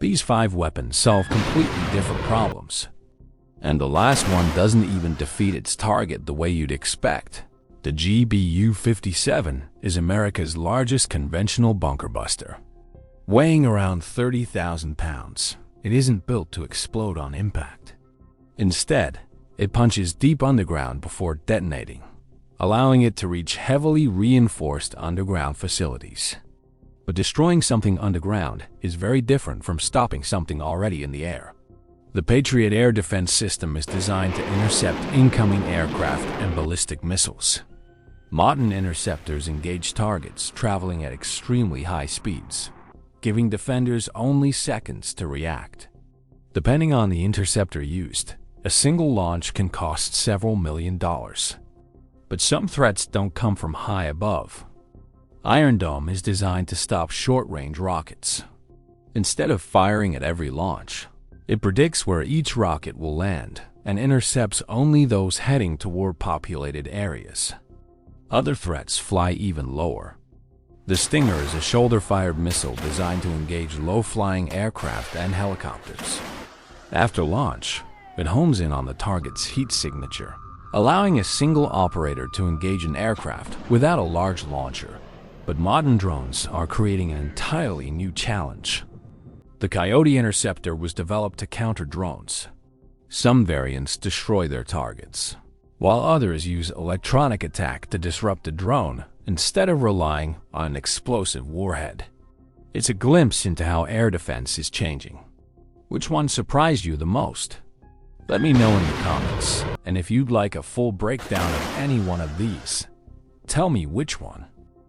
These 5 weapons solve completely different problems. And the last one doesn't even defeat its target the way you'd expect. The GBU-57 is America's largest conventional bunker buster. Weighing around 30,000 pounds, it isn't built to explode on impact. Instead, it punches deep underground before detonating, allowing it to reach heavily reinforced underground facilities. But destroying something underground is very different from stopping something already in the air. The Patriot air defense system is designed to intercept incoming aircraft and ballistic missiles. Modern interceptors engage targets traveling at extremely high speeds, giving defenders only seconds to react. Depending on the interceptor used, a single launch can cost several $1,000,000. But some threats don't come from high above. Iron Dome is designed to stop short-range rockets. Instead of firing at every launch, it predicts where each rocket will land and intercepts only those heading toward populated areas. Other threats fly even lower. The Stinger is a shoulder-fired missile designed to engage low-flying aircraft and helicopters. After launch, it hones in on the target's heat signature, allowing a single operator to engage an aircraft without a large launcher. But modern drones are creating an entirely new challenge. The Coyote interceptor was developed to counter drones. Some variants destroy their targets, while others use electronic attack to disrupt the drone instead of relying on an explosive warhead. It's a glimpse into how air defense is changing. Which one surprised you the most? Let me know in the comments, and if you'd like a full breakdown of any one of these, tell me which one.